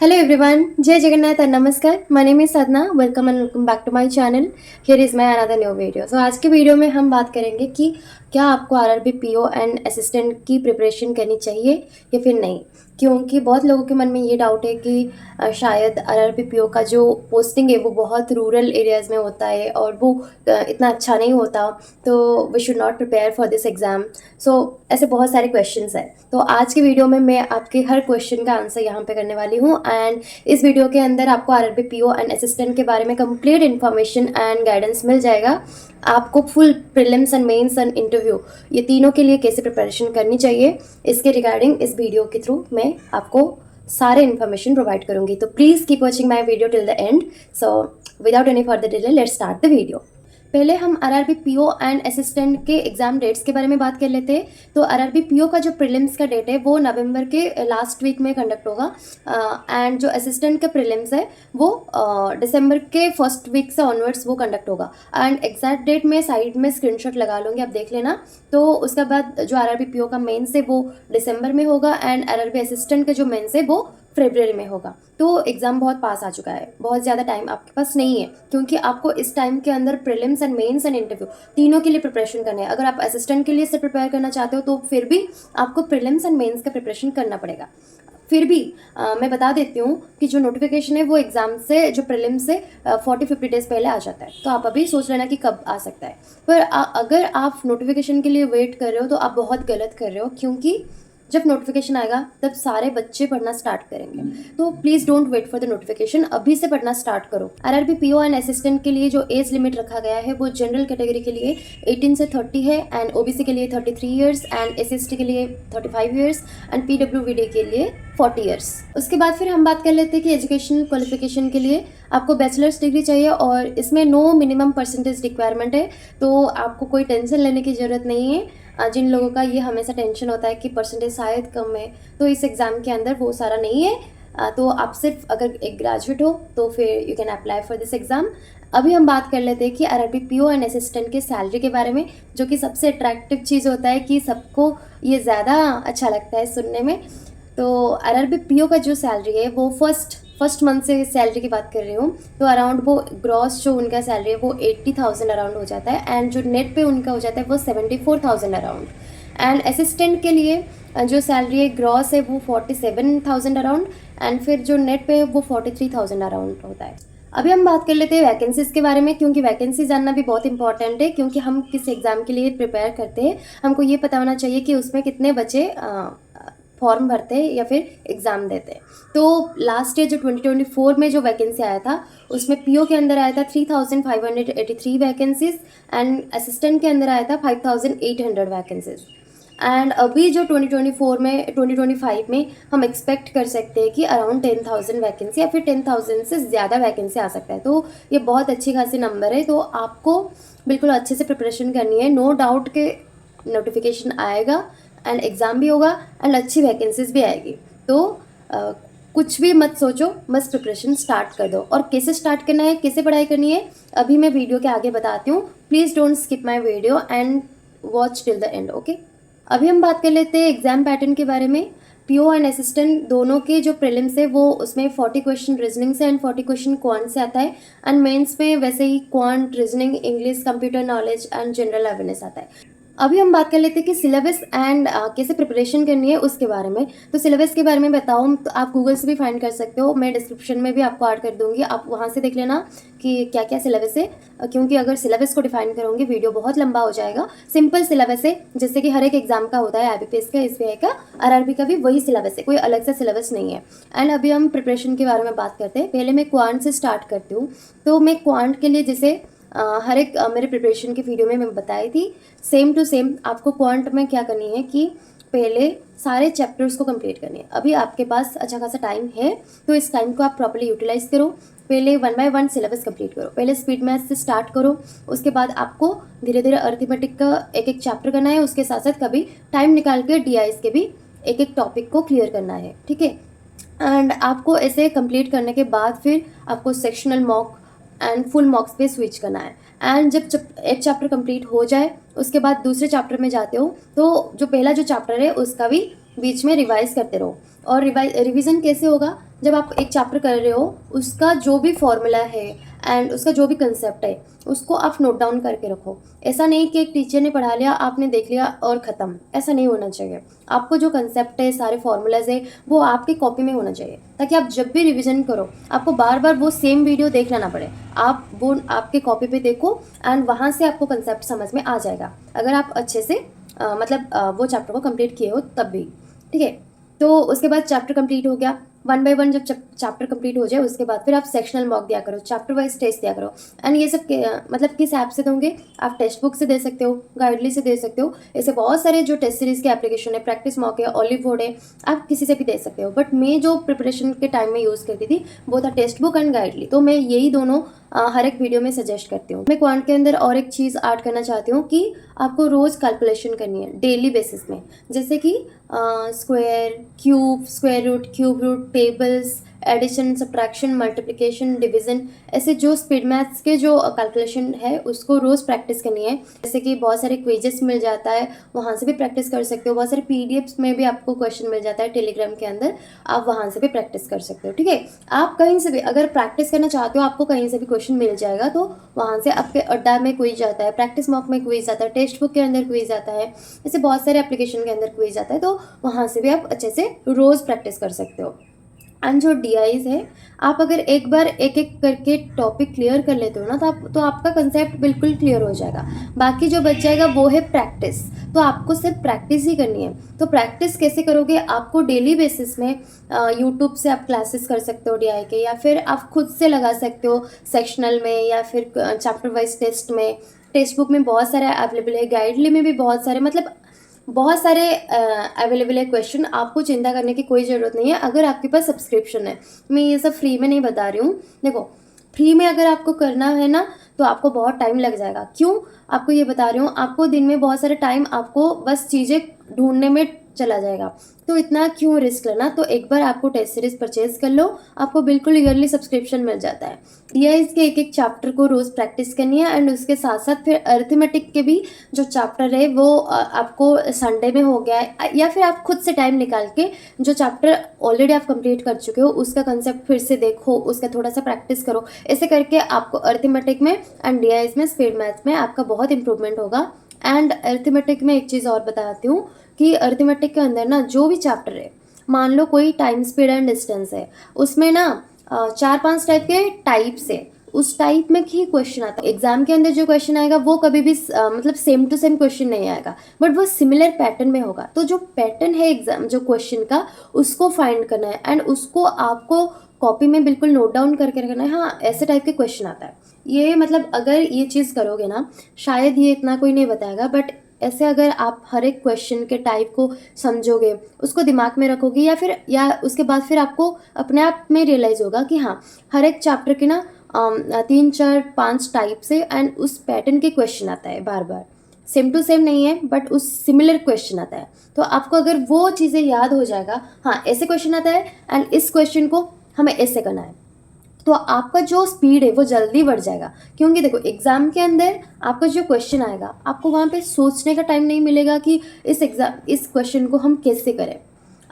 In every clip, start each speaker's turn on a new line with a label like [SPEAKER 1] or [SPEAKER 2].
[SPEAKER 1] Hello everyone, Jai Jagannath and Namaskar. My name is Sadhna. Welcome back to my channel. Here is my another new video. So आज के video में हम बात करेंगे कि क्या आपको आरआरबी पीओ एंड असिस्टेंट की प्रिपरेशन करनी चाहिए या फिर नहीं, क्योंकि बहुत लोगों के मन में ये डाउट है कि शायद आरआरबी पीओ का जो पोस्टिंग है वो बहुत रूरल एरियाज़ में होता है और वो इतना अच्छा नहीं होता, तो we should not prepare for this exam. So ऐसे बहुत सारे क्वेश्चंस हैं, तो आज के वीडियो में मैं आपके हर क्वेश्चन का आंसर यहाँ पे करने वाली हूँ। एंड इस वीडियो के अंदर आपको आरआरबी पीओ एंड असिस्टेंट के बारे में कंप्लीट इन्फॉर्मेशन एंड गाइडेंस मिल जाएगा। आपको full prelims and mains and interview ये तीनों के लिए कैसे प्रिपरेशन करनी चाहिए, इसके रिगार्डिंग इस वीडियो के थ्रू मैं आपको सारे इन्फॉर्मेशन प्रोवाइड करूंगी। तो please keep watching my video till the end. So without any further delay let's start the video. पहले हम आरआरबी पीओ एंड असिस्टेंट के एग्जाम डेट्स के बारे में बात कर लेते हैं। तो आरआरबी पीओ का जो प्रीलिम्स का डेट है वो नवंबर के लास्ट वीक में कंडक्ट होगा, एंड जो असिस्टेंट का प्रीलिम्स है वो दिसंबर के फर्स्ट वीक से ऑनवर्ड्स वो कंडक्ट होगा। एंड एग्जैक्ट डेट में साइड में स्क्रीनशॉट लगा लूँगी, आप देख लेना। तो उसके बाद जो आरआरबी पीओ का मेंस है वो दिसंबर में होगा एंड आरआरबी असिस्टेंट का जो मेंस है वो फरवरी में होगा। तो एग्ज़ाम बहुत पास आ चुका है, बहुत ज़्यादा टाइम आपके पास नहीं है, क्योंकि आपको इस टाइम के अंदर prelims and mains and interview तीनों के लिए प्रिपरेशन करना है। अगर आप असिस्टेंट के लिए से प्रिपेयर करना चाहते हो तो फिर भी आपको प्रीलिम्स एंड मेंस का प्रिपरेशन करना पड़ेगा। फिर भी मैं बता देती हूँ कि जो नोटिफिकेशन है वो एग्ज़ाम से, जो प्रीलिम्स से 40-50 डेज़ पहले आ जाता है, तो आप अभी सोच लेना कि कब आ सकता है। पर अगर आप नोटिफिकेशन के लिए वेट कर रहे हो तो आप बहुत गलत कर रहे हो, क्योंकि जब नोटिफिकेशन आएगा तब सारे बच्चे पढ़ना स्टार्ट करेंगे। तो please don't wait for the notification, अभी से पढ़ना स्टार्ट करो। आरआरबी पीओ एंड असिस्टेंट के लिए जो एज लिमिट रखा गया है वो जनरल कैटेगरी के लिए 18 से 30 है, एंड ओबीसी के लिए 33 ईयर्स, एंड एसएसटी के लिए 35 ईयर्स, एंड पीडब्ल्यूबीडी के लिए 40 ईयर्स। उसके बाद फिर हम बात कर लेते हैं कि एजुकेशनल क्वालिफिकेशन के लिए आपको बैचलर्स डिग्री चाहिए और इसमें नो मिनिमम परसेंटेज रिक्वायरमेंट है, तो आपको कोई टेंशन लेने की ज़रूरत नहीं है। जिन लोगों का ये हमेशा टेंशन होता है कि परसेंटेज शायद कम है, तो इस एग्ज़ाम के अंदर वो सारा नहीं है। तो आप सिर्फ अगर एक ग्रेजुएट हो तो फिर you can apply for this exam. अभी हम बात कर लेते हैं कि आरआरबी पीओ एंड असिस्टेंट के सैलरी के बारे में, जो कि सबसे अट्रैक्टिव चीज़ होता है कि सबको ये ज़्यादा अच्छा लगता है सुनने में। तो आरआरबी पीओ का जो सैलरी है वो फर्स्ट मंथ से सैलरी की बात कर रही हूँ, तो अराउंड वो ग्रॉस जो उनका सैलरी है वो 80,000 अराउंड हो जाता है, एंड जो नेट पे उनका हो जाता है वो 74,000 अराउंड। एंड असिस्टेंट के लिए जो सैलरी है ग्रॉस है वो 47,000 अराउंड, एंड फिर जो नेट पे है वो 43,000 अराउंड होता है। अभी हम बात कर लेते हैं वैकेंसीज़ के बारे में, क्योंकि वैकेंसी जानना भी बहुत इंपॉर्टेंट है, क्योंकि हम किस एग्ज़ाम के लिए प्रिपेयर करते हैं हमको ये पता होना चाहिए कि उसमें कितने बच्चे फॉर्म भरते हैं या फिर एग्ज़ाम देते हैं। तो लास्ट ईयर जो 2024 में जो वैकेंसी आया था उसमें पीओ के अंदर आया था 3,583 वैकेंसीज, एंड असिस्टेंट के अंदर आया था 5,800 वैकेंसीज। एंड अभी जो 2025 में हम एक्सपेक्ट कर सकते हैं कि अराउंड 10,000 वैकेंसी या फिर 10,000 से ज़्यादा वैकेंसी आ सकता है। तो ये बहुत अच्छी खासी नंबर है, तो आपको बिल्कुल अच्छे से प्रिपरेशन करनी है। नो डाउट के नोटिफिकेशन आएगा एंड एग्ज़ाम भी होगा एंड अच्छी वैकेंसीज भी आएगी। तो कुछ भी मत सोचो, बस प्रिपरेशन स्टार्ट कर दो। और कैसे स्टार्ट करना है, कैसे पढ़ाई करनी है, अभी मैं वीडियो के आगे बताती हूँ। Please don't skip my video and watch till the end, okay. अभी हम बात कर लेते हैं एग्ज़ाम पैटर्न के बारे में। पीओ एंड असिस्टेंट दोनों के जो प्रीलिम्स है वो उसमें 40 क्वेश्चन रीजनिंग से एंड 40 क्वेश्चन क्वांट से आता है, एंड मेंस में वैसे ही quant, reasoning, English, computer knowledge and general awareness आता है। अभी हम बात कर लेते हैं कि सिलेबस एंड कैसे प्रिपरेशन करनी है उसके बारे में। तो सिलेबस के बारे में बताऊँ तो आप गूगल से भी फाइंड कर सकते हो, मैं डिस्क्रिप्शन में भी आपको ऐड कर दूंगी, आप वहाँ से देख लेना कि क्या क्या सिलेबस है, क्योंकि अगर सिलेबस को डिफाइन करूँगी वीडियो बहुत लंबा हो जाएगा। सिंपल सिलेबस है, जैसे कि हर एक एग्जाम का होता है, आईबीपीएस का, एसबीआई का, आरआरबी का भी वही सिलेबस है, कोई अलग सा सिलेबस नहीं है। एंड अभी हम प्रिपरेशन के बारे में बात करते हैं। पहले मैं क्वांट से स्टार्ट करती हूँ। तो मैं क्वांट के लिए जैसे हर एक मेरे प्रिपरेशन की वीडियो में मैं बताई थी, सेम टू सेम आपको क्वांट में क्या करनी है कि पहले सारे चैप्टर्स को कंप्लीट करनी है। अभी आपके पास अच्छा खासा टाइम है, तो इस टाइम को आप प्रॉपर्ली यूटिलाइज करो। पहले 1 बाय 1 सिलेबस कंप्लीट करो, पहले स्पीड मैथ से स्टार्ट करो, उसके बाद आपको धीरे धीरे अर्थमेटिक का एक एक चैप्टर करना है, उसके साथ साथ कभी टाइम निकाल के डीआईएस के भी एक एक टॉपिक को क्लियर करना है, ठीक है। एंड आपको ऐसे कंप्लीट करने के बाद फिर आपको सेक्शनल मॉक एंड फुल मॉक्स पे स्विच करना है। एंड जब एक चैप्टर कंप्लीट हो जाए उसके बाद दूसरे चैप्टर में जाते हो, तो जो पहला जो चैप्टर है उसका भी बीच में रिवाइज करते रहो। और रिवीजन कैसे होगा जब आप एक चैप्टर कर रहे हो, उसका जो भी फॉर्मूला है एंड उसका जो भी कंसेप्ट है, उसको आप नोट डाउन करके रखो। ऐसा नहीं कि एक टीचर ने पढ़ा लिया, आपने देख लिया और ख़त्म, ऐसा नहीं होना चाहिए। आपको जो कंसेप्ट है, सारे फॉर्मूलाज है, वो आपकी कॉपी में होना चाहिए, ताकि आप जब भी रिवीजन करो आपको बार बार वो सेम वीडियो देखना ना पड़े। आप वो आपके कॉपी पे देखो एंड वहाँ से आपको कंसेप्ट समझ में आ जाएगा, अगर आप अच्छे से वो चैप्टर को कंप्लीट किए हो तब भी। ठीक है, तो उसके बाद चैप्टर कंप्लीट हो गया। वन बाय वन जब चैप्टर कंप्लीट हो जाए, उसके बाद फिर आप सेक्शनल मॉक दिया करो, चैप्टर वाइज टेस्ट दिया करो। एंड ये सब मतलब किस ऐप से दोगे? आप टेक्स्ट बुक से दे सकते हो, गाइडली से दे सकते हो, ऐसे बहुत सारे जो टेस्ट सीरीज के एप्लीकेशन है, प्रैक्टिस मॉक है, ऑलिव बोर्ड है, आप किसी से भी दे सकते हो। बट मैं जो प्रिपरेशन के टाइम में यूज़ करती थी वो था टेक्स्ट बुक एंड गाइडली, तो मैं यही दोनों हर एक वीडियो में सजेस्ट करती हूँ। मैं क्वांट के अंदर और एक चीज़ ऐड करना चाहती हूँ कि आपको रोज़ कैलकुलेशन करनी है डेली बेसिस में, जैसे कि square, cube, square root, cube root, tables, addition, subtraction, multiplication, division, ऐसे जो स्पीड मैथ्स के जो कैलकुलेशन है उसको रोज़ प्रैक्टिस करनी है। जैसे कि बहुत सारे क्विजेस मिल जाता है, वहाँ से भी प्रैक्टिस कर सकते हो। बहुत सारे पीडीएफ्स में भी आपको क्वेश्चन मिल जाता है टेलीग्राम के अंदर, आप वहाँ से भी प्रैक्टिस कर सकते हो। ठीक है, आप कहीं से भी अगर प्रैक्टिस करना चाहते हो, आपको कहीं से भी क्वेश्चन मिल जाएगा, तो वहाँ से आपके अड्डा में क्विज आता है, प्रैक्टिस मॉक में क्विज आता है, टेक्स्ट बुक के अंदर क्विज आता है, ऐसे बहुत सारे एप्लीकेशन के अंदर क्विज आता है, तो वहाँ से भी आप अच्छे से रोज़ प्रैक्टिस कर सकते हो। एंड जो डीआईज है, आप अगर एक बार एक एक करके टॉपिक क्लियर कर लेते हो ना, तो आपका कंसेप्ट बिल्कुल क्लियर हो जाएगा। बाकी जो बच जाएगा वो है प्रैक्टिस, तो आपको सिर्फ प्रैक्टिस ही करनी है। तो प्रैक्टिस कैसे करोगे? आपको डेली बेसिस में यूट्यूब से आप क्लासेस कर सकते हो डीआई के, या फिर आप खुद से लगा सकते हो सेक्शनल में, या फिर चैप्टर वाइज टेस्ट में। टेक्स्ट बुक में बहुत सारे अवेलेबल है, गाइडली में भी बहुत सारे, मतलब बहुत सारे अवेलेबल है क्वेश्चन। आपको चिंता करने की कोई ज़रूरत नहीं है अगर आपके पास सब्सक्रिप्शन है। मैं ये सब फ्री में नहीं बता रही हूँ। देखो, फ्री में अगर आपको करना है ना, तो आपको बहुत टाइम लग जाएगा। क्यों आपको ये बता रही हूँ? आपको दिन में बहुत सारे टाइम आपको बस चीज़ें ढूंढने में चला जाएगा, तो इतना क्यों रिस्क लेना? तो एक बार आपको टेस्ट सीरीज परचेज कर लो, आपको बिल्कुल ईयरली सब्सक्रिप्शन मिल जाता है। डीआईज के एक एक चैप्टर को रोज़ प्रैक्टिस करनी है, एंड उसके साथ साथ फिर अरिथमेटिक के भी जो चैप्टर है वो आपको संडे में हो गया है, या फिर आप खुद से टाइम निकाल के जो चैप्टर ऑलरेडी आप कंप्लीट कर चुके हो उसका कंसेप्ट फिर से देखो, उसका थोड़ा सा प्रैक्टिस करो। ऐसे करके आपको अरिथमेटिक में एंड डीआईज में, स्पीड मैथ्स में आपका बहुत इंप्रूवमेंट होगा। एंड अरिथमेटिक में एक चीज़ और बताती हूँ कि अरिथमेटिक के अंदर ना जो भी चैप्टर है, मान लो कोई टाइम, स्पीड एंड डिस्टेंस है, उसमें ना 4-5 टाइप के टाइप्स है, उस टाइप में ही क्वेश्चन आता है। एग्जाम के अंदर जो क्वेश्चन आएगा वो कभी भी मतलब सेम टू सेम क्वेश्चन नहीं आएगा, बट वो सिमिलर पैटर्न में होगा। तो जो पैटर्न है एग्जाम जो क्वेश्चन का, उसको फाइंड करना है, एंड उसको आपको कॉपी में बिल्कुल नोट डाउन करके रखना है। हाँ, ऐसे टाइप के क्वेश्चन आता है ये, मतलब अगर ये चीज़ करोगे ना, शायद ये इतना कोई नहीं बताएगा, बट ऐसे अगर आप हर एक क्वेश्चन के टाइप को समझोगे, उसको दिमाग में रखोगे, या उसके बाद फिर आपको अपने आप में रियलाइज़ होगा कि हाँ, हर एक चैप्टर के ना 3-4-5 टाइप से, एंड उस पैटर्न के क्वेश्चन आता है बार बार, सेम टू सेम नहीं है बट उस सिमिलर क्वेश्चन आता है। तो आपको अगर वो चीज़ें याद हो जाएगा, हाँ ऐसे क्वेश्चन आता है एंड इस क्वेश्चन को हमें ऐसे करना है, तो आपका जो स्पीड है वो जल्दी बढ़ जाएगा। क्योंकि देखो, एग्ज़ाम के अंदर आपका जो क्वेश्चन आएगा, आपको वहाँ पे सोचने का टाइम नहीं मिलेगा कि इस क्वेश्चन को हम कैसे करें।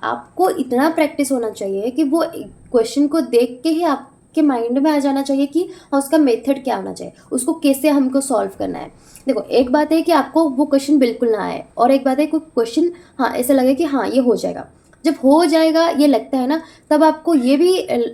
[SPEAKER 1] आपको इतना प्रैक्टिस होना चाहिए कि वो क्वेश्चन को देख के ही आपके माइंड में आ जाना चाहिए कि हाँ, उसका मेथड क्या होना चाहिए, उसको कैसे हमको सॉल्व करना है। देखो, एक बात है कि आपको वो क्वेश्चन बिल्कुल ना आए, और एक बात है कोई क्वेश्चन हाँ ऐसा लगे कि हाँ ये हो जाएगा। जब हो जाएगा ये लगता है ना, तब आपको ये भी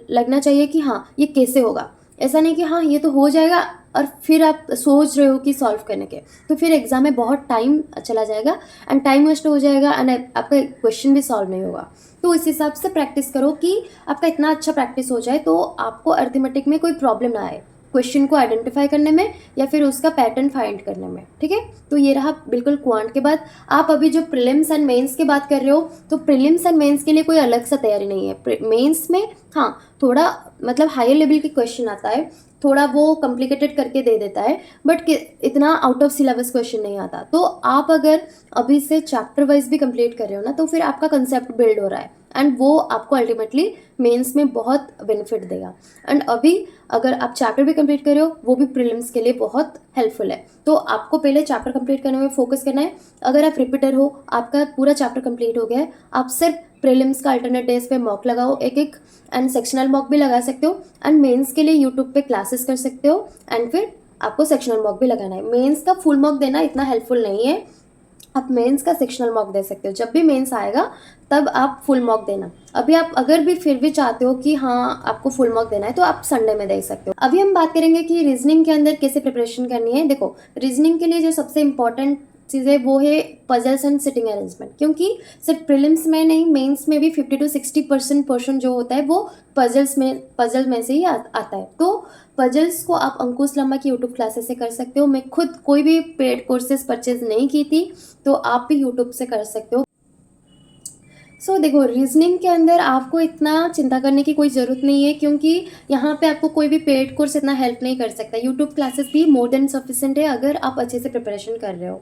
[SPEAKER 1] लगना चाहिए कि हाँ ये कैसे होगा। ऐसा नहीं कि हाँ ये तो हो जाएगा और फिर आप सोच रहे हो कि सॉल्व करने के, तो फिर एग्जाम में बहुत टाइम चला जाएगा एंड टाइम वेस्ट हो जाएगा, एंड आपका क्वेश्चन भी सॉल्व नहीं होगा। तो इस हिसाब से प्रैक्टिस करो कि आपका इतना अच्छा प्रैक्टिस हो जाए तो आपको अरिथमेटिक में कोई प्रॉब्लम ना आए, क्वेश्चन को आइडेंटिफाई करने में या फिर उसका पैटर्न फाइंड करने में। ठीक है, तो ये रहा बिल्कुल क्वांट के बाद। आप अभी जो प्रीलिम्स एंड मेंस की बात कर रहे हो, तो प्रीलिम्स एंड मेंस के लिए कोई अलग सा तैयारी नहीं है। मेंस में हाँ थोड़ा मतलब हायर लेवल के क्वेश्चन आता है, थोड़ा वो कॉम्प्लिकेटेड करके दे देता है, बट इतना आउट ऑफ सिलेबस क्वेश्चन नहीं आता। तो आप अगर अभी से चैप्टर वाइज भी कंप्लीट कर रहे हो ना, तो फिर आपका कंसेप्ट बिल्ड हो रहा है, एंड वो आपको अल्टीमेटली मेंस में बहुत बेनिफिट देगा। एंड अभी अगर आप चैप्टर भी कंप्लीट कर रहे हो वो भी प्रीलिम्स के लिए बहुत हेल्पफुल है। तो आपको पहले चैप्टर कंप्लीट करने में फोकस करना है। अगर आप रिपीटर हो, आपका पूरा चैप्टर कंप्लीट हो गया है, आप सिर्फ प्रीलिम्स का अल्टरनेट डेज पे मॉक लगाओ एक एंड सेक्शनल मॉक भी लगा सकते हो एंड मेंस के लिए यूट्यूब पे क्लासेस कर सकते हो एंड फिर आपको सेक्शनल मॉक भी लगाना है। मेंस का फुल मॉक देना इतना हेल्पफुल नहीं है, आप मेंस का सेक्शनल मॉक दे सकते हो। जब भी मेंस आएगा तब आप फुल मॉक देना। अभी आप अगर भी फिर भी चाहते हो कि हाँ आपको फुल मॉक देना है तो आप संडे में दे सकते हो। अभी हम बात करेंगे कि रीजनिंग के अंदर कैसे प्रिपरेशन करनी है। देखो, रीजनिंग के लिए जो सबसे इंपॉर्टेंट चीज़ है वो है पजल्स एंड सिटिंग अरेंजमेंट, क्योंकि सिर्फ प्रीलिम्स में नहीं, मेंस में भी 50 to 60% पोर्शन जो होता है वो पजल में से ही आता है। तो पजल्स को आप अंकुश लम्बा की यूट्यूब क्लासेस से कर सकते हो। मैं खुद कोई भी पेड कोर्सेज परचेज नहीं की थी, तो आप भी यूट्यूब से कर सकते हो। देखो, रीजनिंग के अंदर आपको इतना चिंता करने की कोई ज़रूरत नहीं है, क्योंकि यहाँ पे आपको कोई भी पेड कोर्स इतना हेल्प नहीं कर सकता। यूट्यूब क्लासेस भी मोर देन सफिशिएंट है अगर आप अच्छे से प्रिपरेशन कर रहे हो।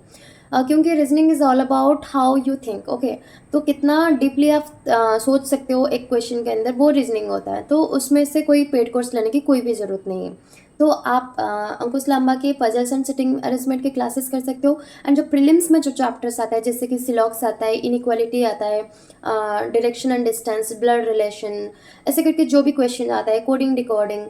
[SPEAKER 1] क्योंकि reasoning is all about how you think, okay. तो कितना डीपली आप सोच सकते हो एक क्वेश्चन के अंदर, वो रीजनिंग होता है। तो उसमें से कोई पेड कोर्स लेने की कोई भी ज़रूरत नहीं है। तो आप अंकुश लांबा के पजल्स एंड सिटिंग अरेंजमेंट के क्लासेस कर सकते हो। एंड जो प्रीलिम्स में जो चैप्टर्स आता है, जैसे कि सिलॉक्स आता है, इनइक्वालिटी आता है, direction and distance, blood relation, ऐसे करके जो भी क्वेश्चन आता है, कोडिंग डिकोडिंग,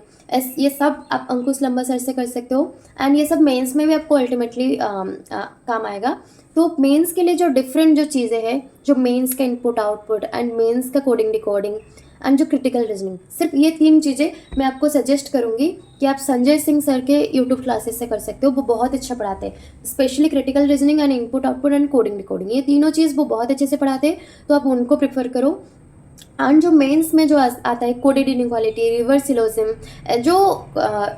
[SPEAKER 1] ये सब आप अंकुश लंबा सर से कर सकते हो। एंड ये सब मेंस में भी आपको अल्टीमेटली काम आएगा। तो मेंस के लिए जो डिफरेंट जो चीज़ें हैं, जो मेंस का इनपुट आउटपुट एंड मेंस का कोडिंग डिकोडिंग एंड जो क्रिटिकल रीजनिंग, सिर्फ ये 3 चीज़ें मैं आपको सजेस्ट करूँगी कि आप संजय सिंह सर के यूट्यूब क्लासेस से कर सकते हो। वो बहुत अच्छा पढ़ाते हैं, specially critical reasoning and input output and coding decoding, ये तीनों चीज़ वो बहुत अच्छे से पढ़ाते हैं। तो आप उनको प्रेफर करो। एंड जो मेंस में जो आता है कोडेड इनइक्वालिटी, रिवर्स सिलोजिज्म, जो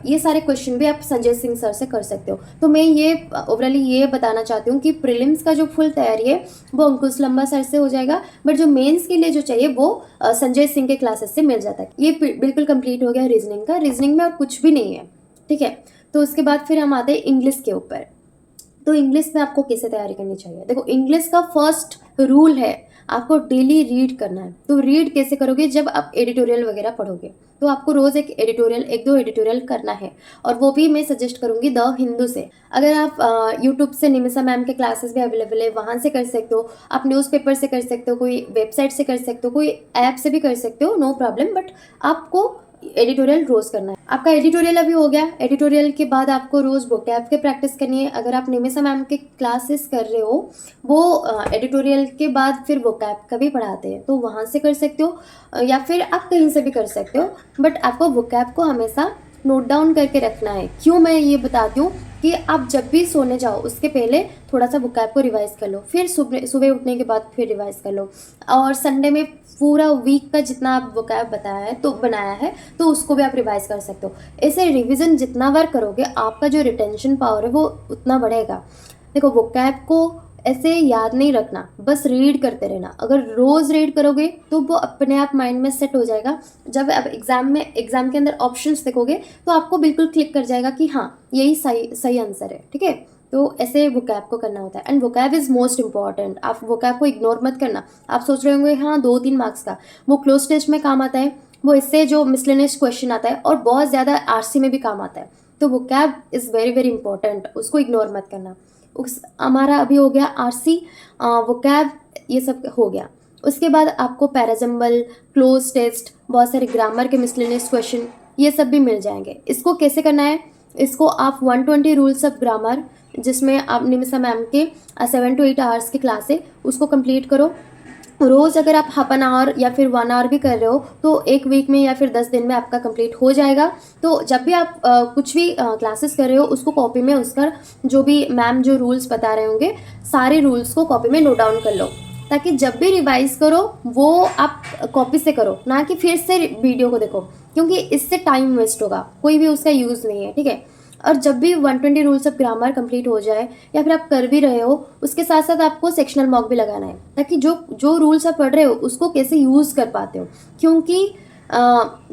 [SPEAKER 1] ये सारे क्वेश्चन भी आप संजय सिंह सर से कर सकते हो। तो मैं ये ओवरऑली ये बताना चाहती हूँ कि प्रीलिम्स का जो फुल तैयारी है वो अंकुश लंबा सर से हो जाएगा, बट जो मेंस के लिए जो चाहिए वो संजय सिंह के क्लासेस से मिल जाता है। ये बिल्कुल कंप्लीट हो गया रीजनिंग का। रीजनिंग में और कुछ भी नहीं है, ठीक है। तो उसके बाद फिर हम आते हैं इंग्लिश के ऊपर। तो इंग्लिश में आपको कैसे तैयारी करनी चाहिए। देखो, इंग्लिश का फर्स्ट रूल है आपको डेली रीड करना है। तो रीड कैसे करोगे, जब आप एडिटोरियल वगैरह पढ़ोगे तो आपको रोज़ एक दो एडिटोरियल करना है, और वो भी मैं सजेस्ट करूँगी द हिंदू से। अगर आप यूट्यूब से निमिषा मैम के क्लासेस भी अवेलेबल है, वहाँ से कर सकते हो। आप न्यूज़पेपर से कर सकते हो, कोई वेबसाइट से कर सकते हो, कोई ऐप से भी कर सकते हो, नो प्रॉब्लम। बट आपको एडिटोरियल रोज़ करना है। आपका एडिटोरियल अभी हो गया। एडिटोरियल के बाद आपको रोज़ वोकैब के प्रैक्टिस करनी है। अगर आप निमिषा मैम के क्लासेस कर रहे हो, वो एडिटोरियल के बाद फिर वोकैब का भी पढ़ाते हैं, तो वहाँ से कर सकते हो, या फिर आप कहीं से भी कर सकते हो। बट आपको वोकैब को हमेशा नोट डाउन करके रखना है। क्यों मैं ये बताती हूँ कि आप जब भी सोने जाओ उसके पहले थोड़ा सा वोकैब को रिवाइज कर लो, फिर सुबह उठने के बाद फिर रिवाइज कर लो, और संडे में पूरा वीक का जितना आप वोकैब बनाया है तो उसको भी आप रिवाइज कर सकते हो। ऐसे रिवीजन जितना बार करोगे आपका जो रिटेंशन पावर है वो उतना बढ़ेगा। देखो, वोकैब को ऐसे याद नहीं रखना, बस रीड करते रहना। अगर रोज़ रीड करोगे तो वो अपने आप माइंड में सेट हो जाएगा। जब आप एग्ज़ाम के अंदर ऑप्शंस देखोगे तो आपको बिल्कुल क्लिक कर जाएगा कि हाँ यही सही आंसर है, ठीक है। तो ऐसे वोकैब को करना होता है। And vocab is most important. आप वोकैब को इग्नोर मत करना। आप सोच रहे होंगे हाँ 2-3 मार्क्स का, वो क्लोज टेस्ट में काम आता है, वो इससे जो मिसलेनियस क्वेश्चन आता है, और बहुत ज़्यादा आरसी में भी काम आता है। तो vocab is very very important, उसको इग्नोर मत करना। हमारा अभी हो गया आरसी, वोकैब, ये सब हो गया। उसके बाद आपको पैराजम्बल, क्लोज टेस्ट, बहुत सारे ग्रामर के मिसलेनियस क्वेश्चन, ये सब भी मिल जाएंगे। इसको कैसे करना है, इसको आप 120 रूल्स ऑफ ग्रामर, जिसमें आप निमिषा मैम के 7 to 8 आवर्स की क्लास है, उसको कंप्लीट करो। रोज़ अगर आप हाफ एन आवर या फिर 1 आवर भी कर रहे हो तो एक वीक में या फिर 10 दिन में आपका कंप्लीट हो जाएगा। तो जब भी आप कुछ भी क्लासेस कर रहे हो उसको कॉपी में उसका जो भी मैम जो रूल्स बता रहे होंगे सारे रूल्स को कॉपी में नोट डाउन कर लो, ताकि जब भी रिवाइज करो वो आप कॉपी से करो, ना कि फिर से वीडियो को देखो, क्योंकि इससे टाइम वेस्ट होगा, कोई भी उसका यूज़ नहीं है, ठीक है। और जब भी 120 रूल्स ऑफ ग्रामर कंप्लीट हो जाए या फिर आप कर भी रहे हो, उसके साथ साथ आपको सेक्शनल मॉक भी लगाना है, ताकि जो रूल्स आप पढ़ रहे हो उसको कैसे यूज़ कर पाते हो। क्योंकि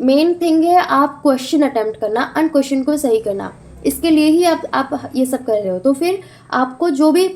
[SPEAKER 1] मेन थिंग है आप क्वेश्चन अटेम्प्ट करना एंड क्वेश्चन को सही करना, इसके लिए ही आप ये सब कर रहे हो। तो फिर आपको जो भी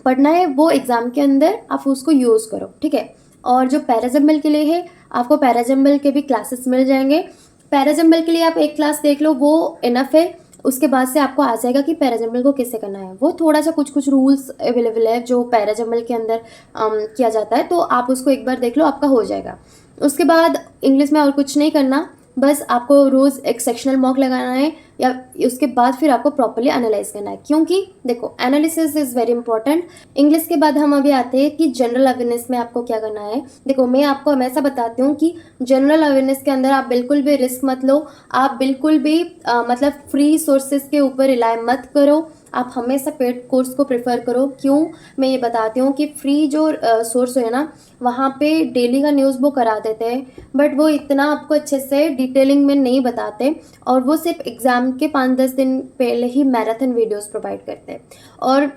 [SPEAKER 1] पढ़ना है वो एग्ज़ाम के अंदर आप उसको यूज़ करो, ठीक है। और जो पैराजम्बल के लिए है, आपको पैराजम्बल के भी क्लासेस मिल जाएंगे। पैराजम्बल के लिए आप एक क्लास देख लो, वो इनफ है। उसके बाद से आपको आ जाएगा कि पैराजम्बल को कैसे करना है। वो थोड़ा सा कुछ कुछ रूल्स अवेलेबल है जो पैराजम्बल के अंदर किया जाता है, तो आप उसको एक बार देख लो, आपका हो जाएगा। उसके बाद इंग्लिश में और कुछ नहीं करना, बस आपको रोज़ एक सेक्शनल मॉक लगाना है, या उसके बाद फिर आपको प्रॉपर्ली एनालाइज करना है। क्योंकि देखो, analysis is very important. English के बाद हम अभी आते हैं कि जनरल अवेयरनेस में आपको क्या करना है। देखो, मैं आपको हमेशा बताती हूँ कि जनरल अवेयरनेस के अंदर आप बिल्कुल भी रिस्क मत लो, आप बिल्कुल भी मतलब फ्री सोर्सेज के ऊपर रिलाय मत करो। आप हमेशा पेड कोर्स को प्रेफर करो। क्यों, मैं ये बताती हूँ कि फ्री जो सोर्स है ना, वहाँ पे डेली का न्यूज़ वो करा देते हैं, बट वो इतना आपको अच्छे से डिटेलिंग में नहीं बताते, और वो सिर्फ एग्ज़ाम के 5-10 दिन पहले ही मैराथन वीडियोस प्रोवाइड करते हैं। और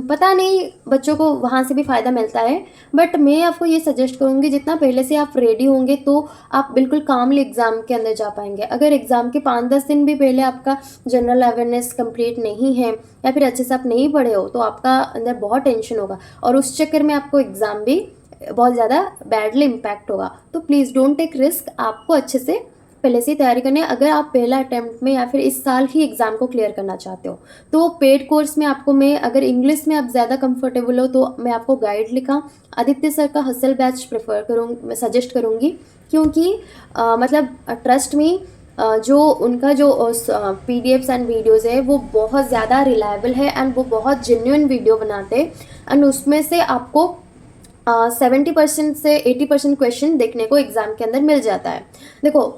[SPEAKER 1] पता नहीं बच्चों को वहाँ से भी फ़ायदा मिलता है, बट मैं आपको ये सजेस्ट करूँगी, जितना पहले से आप रेडी होंगे तो आप बिल्कुल कामली एग्ज़ाम के अंदर जा पाएंगे। अगर एग्ज़ाम के 5-10 दिन भी पहले आपका जनरल अवेयरनेस कंप्लीट नहीं है, या फिर अच्छे से आप नहीं पढ़े हो, तो आपका अंदर बहुत टेंशन होगा, और उस चक्कर में आपको एग्ज़ाम भी बहुत ज़्यादा बैडली इम्पैक्ट होगा। तो प्लीज़ डोंट टेक रिस्क, आपको अच्छे से पहले से ही तैयारी करनी है। अगर आप पहला अटैम्प्ट में या फिर इस साल ही एग्ज़ाम को क्लियर करना चाहते हो, तो पेड कोर्स में आपको मैं, अगर इंग्लिश में आप ज़्यादा कंफर्टेबल हो, तो मैं आपको गाइड लिखा आदित्य सर का हसल बैच प्रेफर करूँगी, सजेस्ट करूँगी। क्योंकि मतलब ट्रस्ट मी, जो उनका जो PDFs एंड वीडियोज़ है वो बहुत ज़्यादा रिलायबल है, एंड वो बहुत जेन्युइन वीडियो बनाते हैं, एंड उसमें से आपको 70% से 80% क्वेश्चन देखने को एग्ज़ाम के अंदर मिल जाता है। देखो,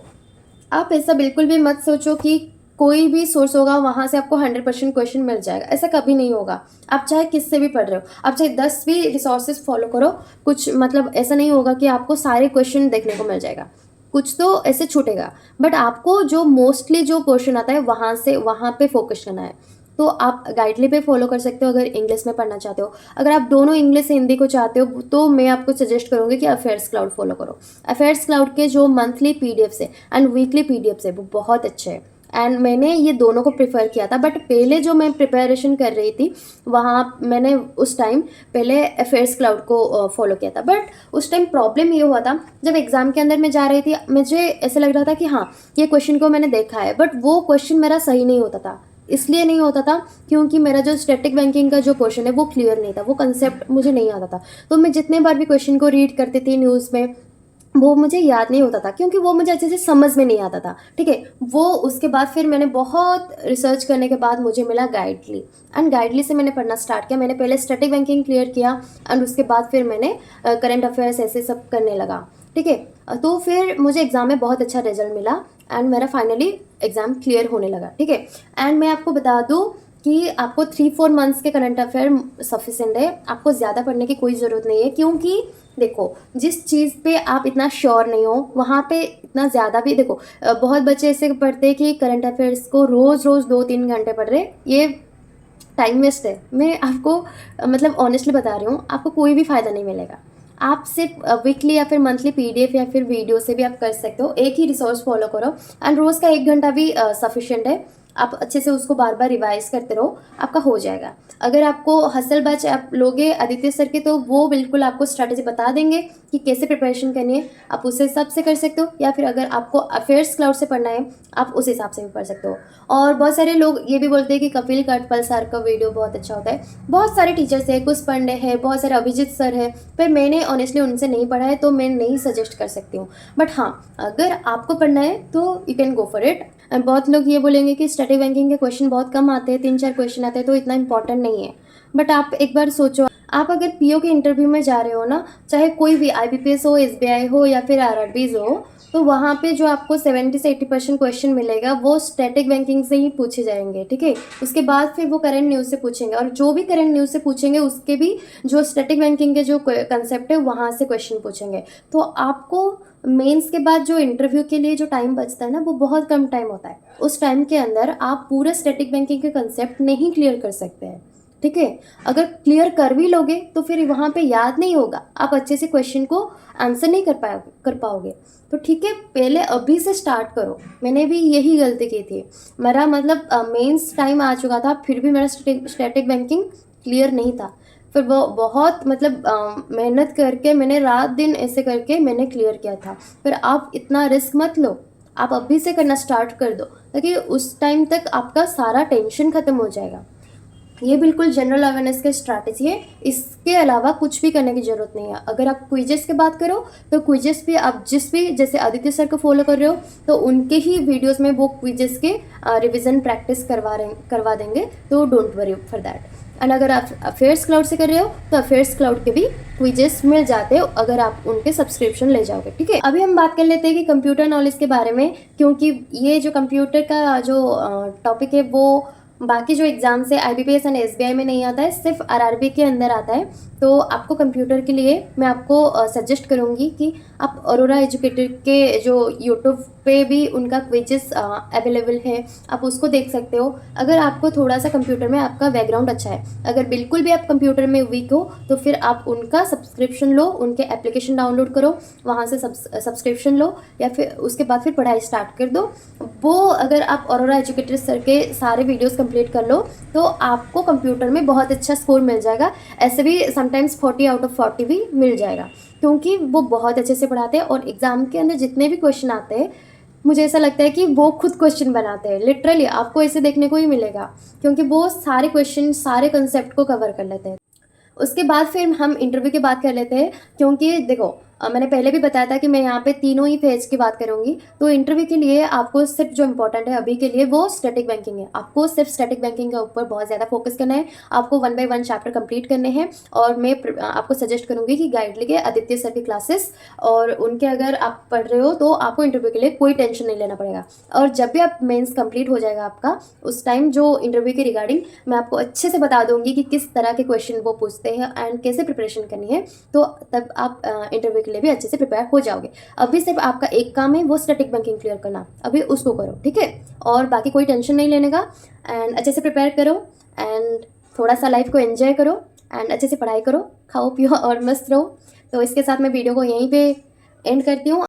[SPEAKER 1] आप ऐसा बिल्कुल भी मत सोचो कि कोई भी सोर्स होगा वहाँ से आपको 100% क्वेश्चन मिल जाएगा, ऐसा कभी नहीं होगा। आप चाहे किससे भी पढ़ रहे हो, आप चाहे 10 भी रिसोर्सेज फॉलो करो, कुछ मतलब ऐसा नहीं होगा कि आपको सारे क्वेश्चन देखने को मिल जाएगा, कुछ तो ऐसे छूटेगा। बट आपको जो मोस्टली जो क्वेश्चन आता है वहाँ पे फोकस करना है। तो आप गाइडली पे फॉलो कर सकते हो अगर इंग्लिश में पढ़ना चाहते हो। अगर आप दोनों इंग्लिश हिंदी को चाहते हो, तो मैं आपको सजेस्ट करूँगी कि अफेयर्स क्लाउड फॉलो करो। अफेयर्स क्लाउड के जो मंथली PDFs है एंड वीकली PDFs है, वो बहुत अच्छे हैं, एंड मैंने ये दोनों को प्रेफर किया था। बट पहले जो मैं प्रिपरेशन कर रही थी, वहाँ मैंने उस टाइम पहले अफेयर्स क्लाउड को फॉलो किया था। बट उस टाइम प्रॉब्लम ये हुआ था, जब एग्ज़ाम के अंदर मैं जा रही थी, मुझे ऐसा लग रहा था कि हाँ, ये क्वेश्चन को मैंने देखा है, बट वो क्वेश्चन मेरा सही नहीं होता था। इसलिए नहीं होता था क्योंकि मेरा जो स्टैटिक बैंकिंग का जो क्वेश्चन है वो क्लियर नहीं था, वो कंसेप्ट मुझे नहीं आता था। तो मैं जितने बार भी क्वेश्चन को रीड करती थी न्यूज़ में, वो मुझे याद नहीं होता था, क्योंकि वो मुझे अच्छे से समझ में नहीं आता था। ठीक है, वो उसके बाद फिर मैंने बहुत रिसर्च करने के बाद मुझे मिला गाइडली, एंड गाइडली से मैंने पढ़ना स्टार्ट किया। मैंने पहले स्टैटिक बैंकिंग क्लियर किया, एंड उसके बाद फिर मैंने करंट अफेयर्स ऐसे सब करने लगा। ठीक है, तो फिर मुझे एग्ज़ाम में बहुत अच्छा रिजल्ट मिला, एंड मेरा फाइनली एग्ज़ाम क्लियर होने लगा। ठीक है, एंड मैं आपको बता दूँ कि आपको 3-4 मंथ्स के करंट अफेयर सफिशेंट है, आपको ज़्यादा पढ़ने की कोई ज़रूरत नहीं है। क्योंकि देखो, जिस चीज़ पे आप इतना श्योर नहीं हो, वहाँ पे इतना ज़्यादा भी देखो, बहुत बच्चे ऐसे पढ़ते हैं कि करंट अफेयर्स को रोज़ 2-3 घंटे पढ़ रहे, ये टाइम वेस्ट है। मैं आपको मतलब ऑनेस्टली बता रही हूँ, आपको कोई भी फ़ायदा नहीं मिलेगा। आप सिर्फ वीकली या फिर मंथली PDF या फिर वीडियो से भी आप कर सकते हो। एक ही रिसोर्स फॉलो करो, एंड रोज़ का 1 घंटा भी सफिशिएंट है। आप अच्छे से उसको बार बार रिवाइज करते रहो, आपका हो जाएगा। अगर आपको हसल बैच आप लोगे आदित्य सर के, तो वो बिल्कुल आपको स्ट्रैटेजी बता देंगे कि कैसे प्रिपरेशन करनी है, आप उस हिसाब से कर सकते हो। या फिर अगर आपको अफेयर्स क्लाउड से पढ़ना है, आप उस हिसाब से भी पढ़ सकते हो। और बहुत सारे लोग ये भी बोलते हैं कि कपिल कटपल सर का वीडियो बहुत अच्छा होता है। बहुत सारे टीचर्स हैं, कुछ पांडे हैं, बहुत सारे अभिजीत सर है, पर मैंने ऑनेस्टली उनसे नहीं पढ़ा है, तो मैं नहीं सजेस्ट कर सकती हूँ। बट हाँ, अगर आपको पढ़ना है तो you can go for it. बहुत लोग ये बोलेंगे कि स्टैटिक बैंकिंग के क्वेश्चन बहुत कम आते हैं, 3-4 क्वेश्चन आते हैं, तो इतना इंपॉर्टेंट नहीं है। बट आप एक बार सोचो, आप अगर PO के इंटरव्यू में जा रहे हो ना, चाहे कोई भी IBPS हो, SBI हो या फिर RRBs हो, तो वहाँ पे जो आपको 70 से 80% क्वेश्चन मिलेगा, वो स्टैटिक बैंकिंग से ही पूछे जाएंगे। ठीक है, उसके बाद फिर वो करंट न्यूज़ से पूछेंगे, और जो भी करंट न्यूज़ से पूछेंगे उसके भी जो स्टैटिक बैंकिंग के जो कंसेप्ट है वहाँ से क्वेश्चन पूछेंगे। तो आपको मेंस के बाद जो इंटरव्यू के लिए जो टाइम बचता है ना, वो बहुत कम टाइम होता है। उस टाइम के अंदर आप पूरा स्टैटिक बैंकिंग के कंसेप्ट नहीं क्लियर कर सकते हैं। ठीक है, अगर क्लियर कर भी लोगे तो फिर वहाँ पे याद नहीं होगा, आप अच्छे से क्वेश्चन को आंसर नहीं कर पाओगे। तो ठीक है, पहले अभी से स्टार्ट करो। मैंने भी यही गलती की थी, मेरा मतलब मेंस टाइम आ चुका था, फिर भी मेरा स्टैटिक बैंकिंग क्लियर नहीं था। फिर वो बहुत मतलब मेहनत करके मैंने रात दिन ऐसे करके मैंने क्लियर किया था। फिर आप इतना रिस्क मत लो, आप अभी से करना स्टार्ट कर दो, ताकि उस टाइम तक आपका सारा टेंशन ख़त्म हो जाएगा। ये बिल्कुल जनरल अवेयरनेस की स्ट्रैटेजी है, इसके अलावा कुछ भी करने की ज़रूरत नहीं है। अगर आप क्विजेस की बात करो तो क्विजेस भी आप जिस भी जैसे आदित्य सर को फॉलो कर रहे हो तो उनके ही वीडियोस में वो क्विजेस के रिवीजन प्रैक्टिस करवा देंगे, तो don't worry for that. And अगर आप अफेयर्स क्लाउड से कर रहे हो तो अफेयर्स क्लाउड के भी क्विजेस मिल जाते हो अगर आप उनके सब्सक्रिप्शन ले जाओगे, ठीक है। अभी हम बात कर लेते हैं कि कंप्यूटर नॉलेज के बारे में, क्योंकि ये जो कंप्यूटर का जो टॉपिक है वो बाकी जो एग्ज़ाम्स है IBPS एंड SBI में नहीं आता है, सिर्फ RRB के अंदर आता है। तो आपको कंप्यूटर के लिए मैं आपको सजेस्ट करूँगी कि आप अरोरा एजुकेटर के जो यूट्यूब पे भी उनका क्विजेस अवेलेबल है, आप उसको देख सकते हो। अगर आपको थोड़ा सा कंप्यूटर में आपका बैकग्राउंड अच्छा है, अगर बिल्कुल भी आप कंप्यूटर में वीक हो तो फिर आप उनका सब्सक्रिप्शन लो, उनके एप्लीकेशन डाउनलोड करो, वहाँ से सब्सक्रिप्शन लो, या फिर उसके बाद फिर पढ़ाई स्टार्ट कर दो। वो अगर आप अरोरा एजुकेटर सर के सारे वीडियोस कंप्लीट कर लो तो आपको कंप्यूटर में बहुत अच्छा स्कोर मिल जाएगा। ऐसे भी समटाइम्स 40 आउट ऑफ 40 भी मिल जाएगा, क्योंकि वो बहुत अच्छे से पढ़ाते हैं। और एग्ज़ाम के अंदर जितने भी क्वेश्चन आते हैं, मुझे ऐसा लगता है कि वो खुद क्वेश्चन बनाते हैं, लिटरली आपको ऐसे देखने को ही मिलेगा, क्योंकि वो सारे क्वेश्चन सारे कंसेप्ट को कवर कर लेते हैं। उसके बाद फिर हम इंटरव्यू की बात कर लेते हैं, क्योंकि देखो मैंने पहले भी बताया था कि मैं यहाँ पे तीनों ही फेज की बात करूँगी। तो इंटरव्यू के लिए आपको सिर्फ जो इम्पोर्टेंट है अभी के लिए वो स्टैटिक बैंकिंग है। आपको सिर्फ स्टैटिक बैंकिंग के ऊपर बहुत ज़्यादा फोकस करना है, आपको 1 बाय 1 चैप्टर कंप्लीट करने हैं। और मैं आपको सजेस्ट करूँगी कि गाइड लेके आदित्य सर की क्लासेस, और उनके अगर आप पढ़ रहे हो तो आपको इंटरव्यू के लिए कोई टेंशन नहीं लेना पड़ेगा। और जब भी आप मेंस कंप्लीट हो जाएगा आपका, उस टाइम जो इंटरव्यू के रिगार्डिंग मैं आपको अच्छे से बता दूंगी कि किस तरह के क्वेश्चन वो पूछते हैं एंड कैसे प्रिपरेशन करनी है, तो तब आप इंटरव्यू के लिए भी अच्छे से प्रिपेयर हो जाओगे। अभी सिर्फ आपका एक काम है, वो स्टैटिक बैंकिंग क्लियर करना, अभी उसको करो, ठीक है। और बाकी कोई टेंशन नहीं लेने का, एंड अच्छे से प्रिपेयर करो, एंड थोड़ा सा लाइफ को एंजॉय करो, एंड अच्छे से पढ़ाई करो, खाओ पियो और मस्त रहो। तो इसके साथ मैं वीडियो को यहीं पे एंड करती हूँ।